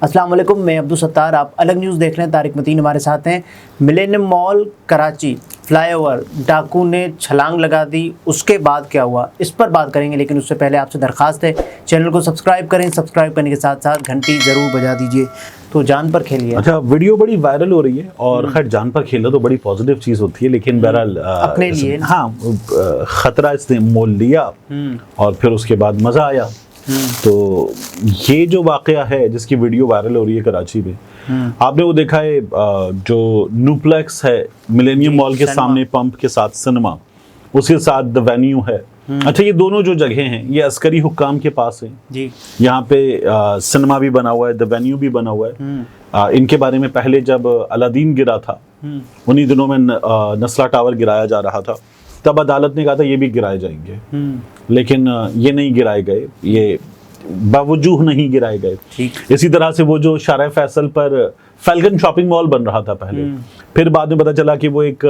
अस्सलाम वालेकुम, मैं अब्दुल सत्तार। आप अलग न्यूज़ देख रहे हैं। तारिक मतीन हमारे साथ हैं। मिलेनियम मॉल कराची फ्लाईओवर डाकू ने छलांग लगा दी, उसके बाद क्या हुआ इस पर बात करेंगे, लेकिन उससे पहले आपसे दरख्वास्त है चैनल को सब्सक्राइब करें। सब्सक्राइब करने के साथ साथ घंटी ज़रूर बजा दीजिए। तो जान पर खेलिए। अच्छा, वीडियो बड़ी वायरल हो रही है और खैर जान पर खेलना तो बड़ी पॉजिटिव चीज़ होती है, लेकिन बहरहाल अपने लिए हाँ ख़तरा इसने मोल लिया और फिर उसके बाद मज़ा आया। तो ये जो वाक़या है जिसकी वीडियो वायरल हो रही है कराची में, आपने वो देखा है जो न्यूप्लेक्स है मिलेनियम मॉल के सामने पंप के साथ सिनेमा, उसके साथ द वेन्यू है। अच्छा, ये दोनों जो जगह हैं ये अस्करी हुक्काम के पास हैं जी। यहाँ पे सिनेमा भी बना हुआ है, द वेन्यू भी बना हुआ है। इनके बारे में पहले जब अलादीन गिरा था उन्हीं दिनों में नस्ला टावर गिराया जा रहा था, तब अदालत ने कहा था ये भी गिराए जाएंगे, लेकिन ये नहीं गिराए गए, ये बावजूद नहीं गिराए गए। इसी तरह से वो जो शारा फैसल पर फैल्कन शॉपिंग मॉल बन रहा था पहले, फिर बाद में पता चला कि वो एक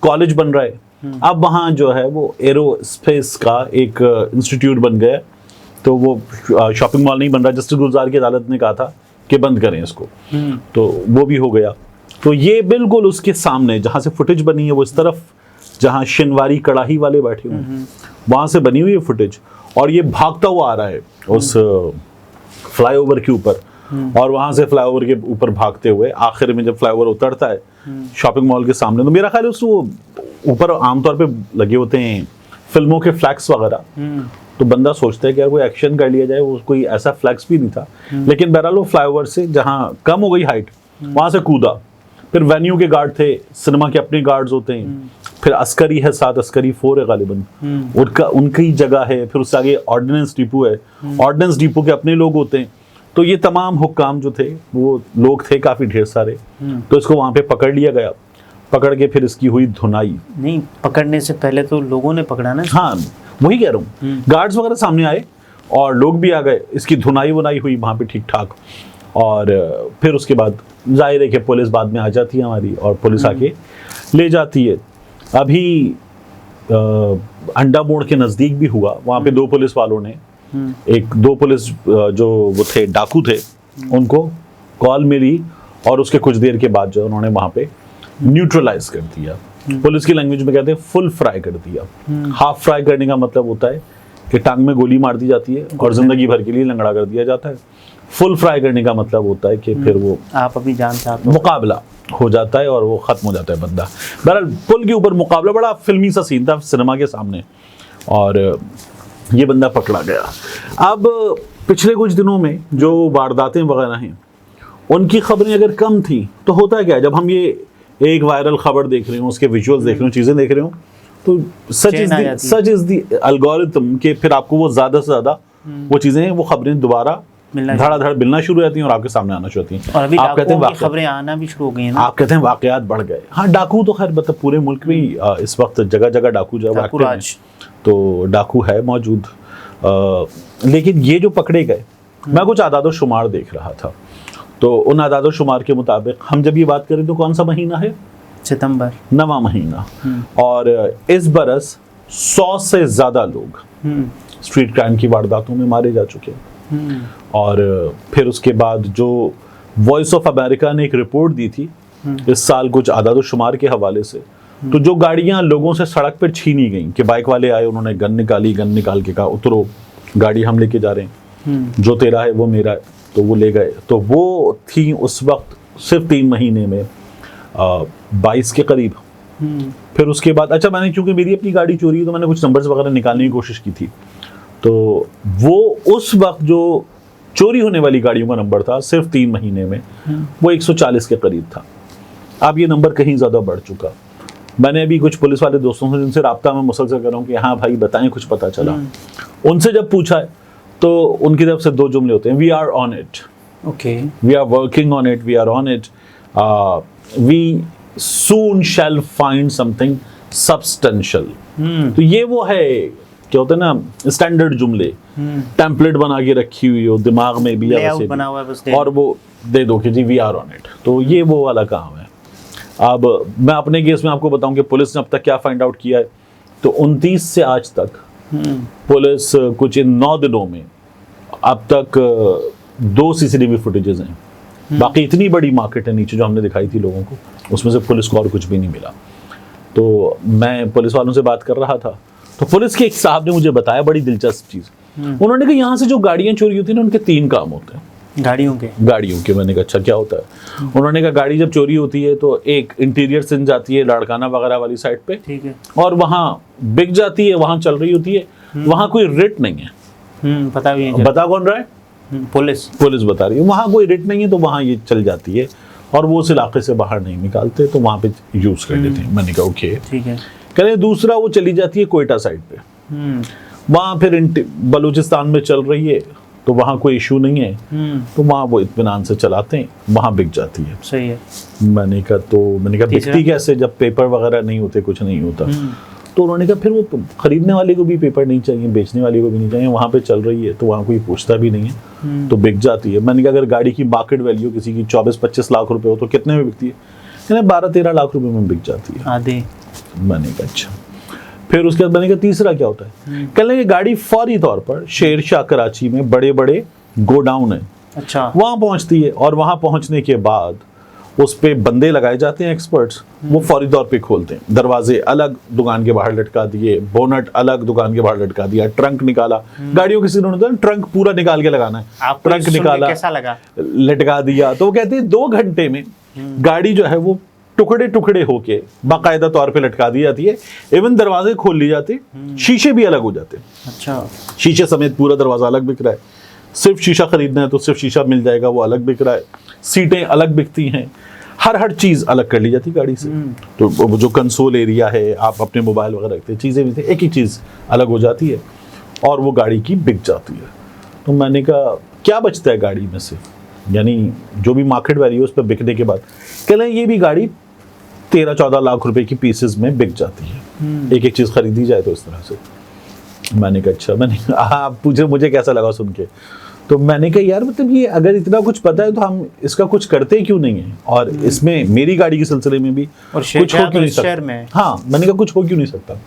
कॉलेज बन रहा है। अब वहाँ जो है वो एरोस्पेस का एक इंस्टीट्यूट बन गया, तो वो शॉपिंग मॉल नहीं बन रहा। जस्टिस गुलजार की अदालत ने कहा था कि बंद करें इसको, तो वो भी हो गया। तो ये बिल्कुल उसके सामने जहाँ से फुटेज बनी है, वो इस तरफ जहाँ शिनवारी कड़ाही वाले बैठे हुए हैं वहाँ से बनी हुई है फुटेज, और ये भागता हुआ आ रहा है उस फ्लाईओवर के ऊपर, और वहाँ से फ्लाईओवर के ऊपर भागते हुए आखिर में जब फ्लाईओवर उतरता है शॉपिंग मॉल के सामने, तो मेरा ख्याल है उसको ऊपर आमतौर पे लगे होते हैं फिल्मों के फ्लैग्स वगैरह, तो बंदा सोचता है कि यार कोई एक्शन कर लिया जाए, वो कोई ऐसा फ्लैग्स भी नहीं था। लेकिन बहरहाल वो फ्लाईओवर से जहाँ कम हो गई हाइट वहाँ से कूदा। फिर वेन्यू के गार्ड थे, सिनेमा के अपने गार्ड्स होते हैं, फिर अस्करी है, साथ अस्करी 4 है गालिबन, उनकी जगह है। फिर उससे आगे ऑर्डिनेंस डिपो है, ऑर्डिनेंस डिपो के अपने लोग होते हैं। तो ये तमाम हुक्काम जो थे वो लोग थे काफी ढेर सारे, तो इसको वहां पे पकड़ लिया गया। पकड़ के फिर इसकी हुई धुनाई। नहीं, पकड़ने से पहले तो लोगों ने पकड़ा ना। हाँ, वही कह रहा हूँ, गार्ड्स वगैरह सामने आए और लोग भी आ गए, इसकी धुनाई वुनाई हुई वहां पे ठीक ठाक। और फिर उसके बाद जाहिर है कि पुलिस बाद में आ जाती है हमारी, और पुलिस आके ले जाती है। अभी अंडा मोड़ के नज़दीक भी हुआ, वहाँ पे 2 पुलिस वालों ने, 2 पुलिस जो वो थे डाकू थे, उनको कॉल मिली और उसके कुछ देर के बाद जो उन्होंने वहाँ पे न्यूट्रलाइज कर दिया। पुलिस की लैंग्वेज में कहते हैं फुल फ्राई कर दिया। हाफ फ्राई करने का मतलब होता है कि टांग में गोली मार दी जाती है और जिंदगी भर के लिए लंगड़ा कर दिया जाता है। फुल फ्राई करने का मतलब होता है कि फिर वो आप अभी जान चाहते मुकाबला हो जाता है और वो खत्म हो जाता है बंदा। बहरहाल पुल के ऊपर मुकाबला, बड़ा फिल्मी सा सीन था सिनेमा के सामने, और ये बंदा पकड़ा गया। अब पिछले कुछ दिनों में जो वारदातें वगैरह हैं उनकी खबरें अगर कम थी, तो होता है क्या, जब हम ये एक वायरल खबर देख रहे हो, उसके विजुअल्स देख रहे हो, चीजें देख रहे हो, तो सच इज द एल्गोरिथम के फिर आपको वो ज्यादा से ज्यादा वो चीजें, वो खबरें दोबारा धड़ाधड़ मिलना शुरू हो जाती हैं और आपके सामने आना शुरू होती हैं। और अभी आप कहते हैं खबरें आना भी शुरू हो गई हैं ना। आप कहते हैं वाकयात बढ़ गए। हाँ, डाकू तो खैर मतलब पूरे मुल्क में इस वक्त जगह जगह डाकू जो है, तो डाकू है मौजूद। लेकिन ये जो पकड़े गए, मैं कुछ आदाद शुमार देख रहा था, तो उन आदाद शुमार के मुताबिक हम जब ये बात करें तो कौन सा महीना है? सितंबर, 9वां महीना, और इस बरस 100 से ज्यादा लोग स्ट्रीट क्राइम की वारदातों में मारे जा चुके हैं। और फिर उसके बाद जो वॉइस ऑफ अमेरिका ने एक रिपोर्ट दी थी इस साल कुछ आदाद शुमार के हवाले से, तो जो गाड़ियां लोगों से सड़क पर छीनी गई, कि बाइक वाले आए, उन्होंने गन निकाली, गन निकाल के कहा उतरो, गाड़ी हम लेके जा रहे हैं, जो तेरा है वो मेरा है, तो वो ले गए। तो वो थी उस वक्त सिर्फ 3 महीने में 22 के करीब। फिर उसके बाद अच्छा, मैंने चूंकि मेरी अपनी गाड़ी चोरी है तो मैंने कुछ नंबर्स वगैरह निकालने की कोशिश की थी, तो वो उस वक्त जो चोरी होने वाली गाड़ियों का नंबर था सिर्फ 3 महीने में वो 140 के करीब था। अब ये नंबर कहीं ज़्यादा बढ़ चुका। मैंने अभी कुछ पुलिस वाले दोस्तों से जिनसे रब्ता में मुसलसल कर रहा हूँ कि हाँ भाई बताएं, कुछ पता चला। उनसे जब पूछा है तो उनकी तरफ से 2 जुमले होते हैं, we are on it, okay, we are working on it, we are on it, we soon shall find something substantial. तो ये वो है, क्या होता है ना, स्टैंडर्ड जुमले, टेम्पलेट बना के रखी हुई हो दिमाग में भी, बना हुआ है बस, और वो दे दो कि जी वी आर ऑन इट। तो ये वो वाला काम है। अब मैं अपने केस में आपको बताऊं कि पुलिस ने अब तक क्या फाइंड आउट किया है, तो 29 से आज तक पुलिस कुछ इन 9 दिनों में अब तक 2 CCTV फुटेजेस हैं। बाकी इतनी बड़ी मार्केट है नीचे जो हमने दिखाई थी लोगों को, उसमें से पुलिस को और कुछ भी नहीं मिला। तो मैं पुलिस वालों से बात कर रहा था, तो पुलिस के एक साहब ने मुझे बताया बड़ी दिलचस्प चीज़। उन्होंने कहा यहाँ से जो गाड़ियाँ चोरी होती हैं ना, उनके 3 काम होते हैं। गाड़ियों के। मैंने कहा अच्छा क्या होता है? उन्होंने कहा गाड़ी जब चोरी होती है तो एक इंटीरियर सिन जाती है लाड़काना वगैरह वाली साइड पे, ठीक है, और वहाँ बिक जाती है, वहाँ चल रही होती है, वहाँ कोई रेट नहीं है। पता भी नहीं। बता कौन रहा है? पुलिस बता रही है। वहाँ कोई रेट नहीं है तो वहाँ ये चल जाती है, और वो उस इलाके से बाहर नहीं निकालते, तो वहाँ पे यूज कर लेते हैं। मैंने कहा ओके ठीक है। कह रहे दूसरा वो चली जाती है कोयटा साइड पे, वहाँ फिर बलूचिस्तान में चल रही है तो वहाँ कोई इशू नहीं है, तो वहाँ वो इत्मीनान से चलाते हैं, वहाँ बिक जाती है। सही है। मैंने कहा बिकती कैसे जब पेपर वगैरह नहीं होते, कुछ नहीं होता। तो उन्होंने कहा फिर वो खरीदने वाले को भी पेपर नहीं चाहिए, बेचने वाले को भी नहीं चाहिए, वहाँ पे चल रही है तो वहाँ कोई पूछता भी नहीं है, तो बिक जाती है। मैंने कहा अगर गाड़ी की मार्केट वैल्यू किसी की 24-25 लाख रुपए हो तो कितने में बिकती है? कहने 12-13 लाख रुपए में बिक जाती है आधे। मैंने कहा अच्छा। फिर उसके बाद मैंने कहा तीसरा क्या होता है? कहने लगे गाड़ी फौरी तौर पर शेरशाह कराची में बड़े बड़े गोडाउन है, अच्छा, वहाँ पहुँचती है, और वहाँ पहुँचने के बाद उस पे बंदे लगाए जाते हैं एक्सपर्ट्स, वो फौरी तौर पे खोलते हैं। दरवाजे अलग दुकान के बाहर लटका दिए, बोनट अलग दुकान के बाहर लटका दिया, ट्रंक निकाला। गाड़ियों किसी ने ट्रंक पूरा निकाल के लगाना है, ट्रंक निकाला, कैसा लगा, लटका दिया। तो वो कहते हैं 2 घंटे में गाड़ी जो है वो टुकड़े टुकड़े होके बाकायदा तौर पे लटका दी जाती है। इवन दरवाजे खोल लिए जाते, शीशे भी अलग हो जाते। अच्छा, शीशे समेत पूरा दरवाजा अलग बिक रहा है। सिर्फ शीशा खरीदना है तो सिर्फ शीशा मिल जाएगा, वो अलग बिक रहा है। सीटें अलग बिकती हैं, हर चीज अलग कर ली जाती गाड़ी से। तो वो जो कंसोल एरिया है, आप अपने मोबाइल वगैरह रखते हैं, चीजें भी एक एक चीज अलग हो जाती है, और वो गाड़ी की बिक जाती है। तो मैंने कहा क्या बचता है गाड़ी में से, यानी जो भी मार्केट वैल्यू उस पर बिकने के बाद? कह रहे ये भी गाड़ी 13-14 लाख रुपए की पीसेस में बिक जाती है, एक एक चीज खरीदी जाए तो इस तरह से। मैंने कहा अच्छा। आप पूछे मुझे कैसा लगा सुन के? तो मैंने कहा यार मतलब ये अगर इतना कुछ पता है तो हम इसका कुछ करते क्यों नहीं है, और इसमें मेरी गाड़ी के सिलसिले में भी कुछ हो क्यों नहीं सकता? हाँ, मैंने कहा कुछ हो क्यों नहीं सकता?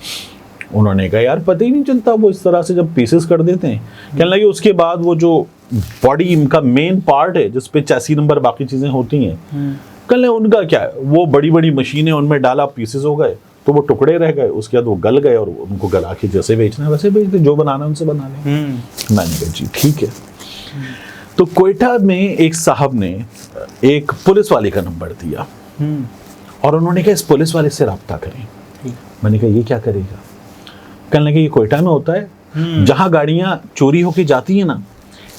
उन्होंने कहा यार पता ही नहीं चलता, वो इस तरह से जब पीसेस कर देते हैं। कहने लगे उसके बाद वो जो बॉडी का मेन पार्ट है जिसपे चैसी नंबर बाकी चीजें होती हैं, कहने लगे उनका क्या है, वो बड़ी बड़ी मशीनें उनमें डाला, पीसेस हो गए तो वो टुकड़े रह गए, उसके बाद वो गल गए, और उनको गला के जैसे बेचना है वैसे बेच दे, जो बनाना है उनसे बना लें। मैंने कहा जी ठीक है। तो कोयटा में एक साहब ने एक पुलिस वाले का नंबर दिया, और उन्होंने कहा इस पुलिस वाले से राब्ता करें। मैंने कहा ये क्या करेगा? कहने लगे ये कोयटा में होता है, जहां गाड़ियां चोरी होके जाती है ना,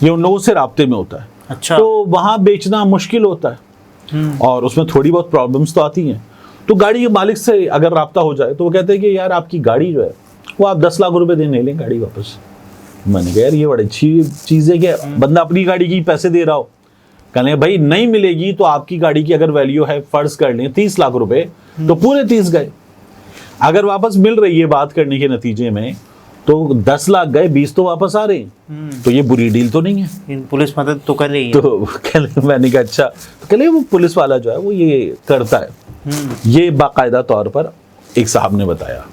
ये उन लोगों से राब्ते में होता है। अच्छा। तो वहां बेचना मुश्किल होता है, और उसमें थोड़ी बहुत प्रॉब्लम्स तो आती हैं। तो गाड़ी के मालिक से अगर राब्ता हो जाए तो वो कहते हैं कि यार आपकी गाड़ी जो है वो आप 10 लाख रुपए देने लें गाड़ी वापस। मैंने कहा यार ये बड़ी अच्छी चीज़ है कि बंदा अपनी गाड़ी की पैसे दे रहा हो। कहने भाई नहीं मिलेगी तो आपकी गाड़ी की अगर वैल्यू है फर्ज कर लें 30 लाख रुपए, तो पूरे 30 गए। अगर वापस मिल रही है बात करने के नतीजे में तो 10 लाख गए, 20 तो वापस आ रहे हैं, तो ये बुरी डील तो नहीं है, पुलिस मदद तो कर रही है। तो मैंने कहा अच्छा। तो कहले वो पुलिस वाला जो है वो ये करता है, ये बाकायदा तौर पर एक साहब ने बताया।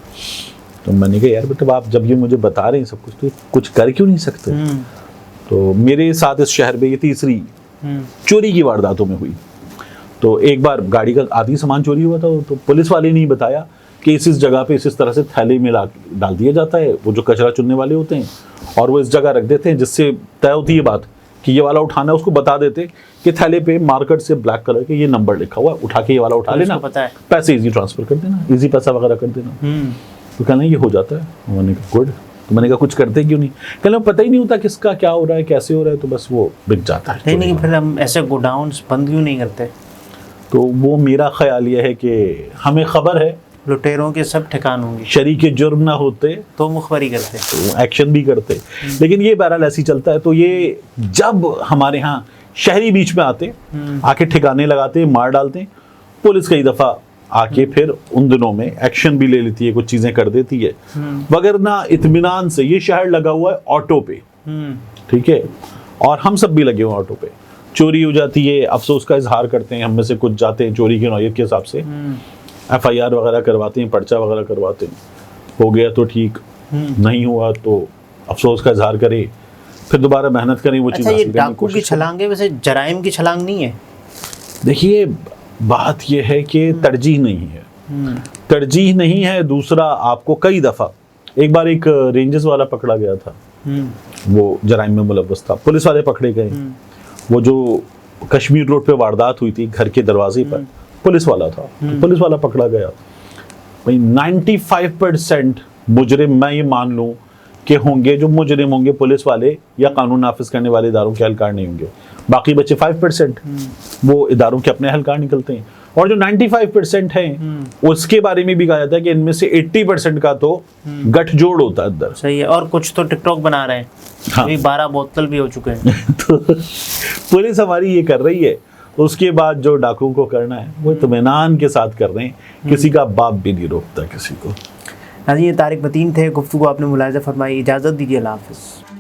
तो मैंने कहा यार मतलब आप जब ये मुझे बता रहे हैं सब कुछ, तो कुछ कर क्यों नहीं सकते? तो मेरे साथ इस शहर में ये तीसरी चोरी की वारदातों में हुई। तो एक बार गाड़ी का आधी सामान चोरी हुआ था, तो पुलिस वाले ने ही बताया कि इस जगह पे इस तरह से थैले में डाल दिया जाता है, वो जो कचरा चुनने वाले होते हैं, और वो इस जगह रख देते हैं, जिससे तय होती है बात कि ये वाला उठाना है। उसको बता देते कि थैले पे मार्कर से ब्लैक कलर के ये नंबर लिखा हुआ है, उठा के ये वाला उठा लेना, पैसे इजी ट्रांसफर कर देना, इजी पैसा वगैरह कर देना। तो कहना ये हो जाता है। मैंने कहा गुड। तो मैंने कहा कुछ करते क्यों नहीं? कहना पता ही नहीं होता किसका क्या हो रहा है, कैसे हो रहा है, तो बस वो बिक जाता है। नहीं फिर हम ऐसे गोडाउन्स बंद क्यों नहीं करते? तो वो मेरा ख्याल ये है कि हमें खबर है लुटेरों के सब ठिकान होंगे, शरीके जुर्म ना होते तो मुखबरी करते, तो एक्शन भी करते। लेकिन ये बहरहाल ऐसी चलता है। तो ये जब हमारे यहाँ शहरी बीच में आते, आके ठिकाने लगाते, मार डालते, पुलिस कई दफा आके फिर उन दिनों में एक्शन भी ले लेती है, कुछ चीजें कर देती है, वगरना इत्मीनान से। ये शहर लगा हुआ है ऑटो पे, ठीक है, और हम सब भी लगे हुए ऑटो पे। चोरी हो जाती है, अफसोस का इजहार करते हैं, हम में से कुछ जाते हैं चोरी की नौयत के हिसाब से, FIR वगैरह करवाते हैं, पर्चा वगैरह करवाते हैं, हो गया तो ठीक, नहीं हुआ तो अफसोस का इजहार करे, फिर दोबारा मेहनत करें वो चीज़ अच्छा, ये हासिल करने की डाकू की कोशिश करें। छलांगे वैसे जराइम की छलांग नहीं है? देखिए बात यह है कि तरजीह नहीं है, तरजीह नहीं है। दूसरा, आपको कई दफ़ा, एक बार एक रेंजर्स वाला पकड़ा गया था, वो जराइम में मुलव्वस था, पुलिस वाले पकड़े गए। वो जो कश्मीर रोड पे वारदात हुई थी, घर के दरवाजे पर पुलिस वाला था, तो पुलिस वाला पकड़ा गया। भाई 95% मुजरिम मैं ये मान लूं कि होंगे, जो मुजरिम होंगे पुलिस वाले या कानून नाफिज करने वाले इदारों के एहलकार नहीं होंगे। बाकी बचे 5% वो इदारों के अपने एहलकार निकलते हैं। और जो 95% हैं उसके बारे में भी कहा जाता है कि इनमें से 80% का तो गठजोड़ होता है अंदर। सही है। और कुछ तो टिकटॉक बना रहे हैं। हाँ। अभी 12 बोतल भी हो चुके हैं। तो पुलिस हमारी ये कर रही है। उसके बाद जो डाकुओं को करना है वो इत्मीनान के साथ कर रहे हैं। किसी का बाप भी नहीं रोकता किसी को। हाँ जी, ये तारिक मतीन थे, गुफ्तगू आपने मुलाहिजा फरमाई। इजाज़त दीजिए, अल्लाह हाफ़िज़।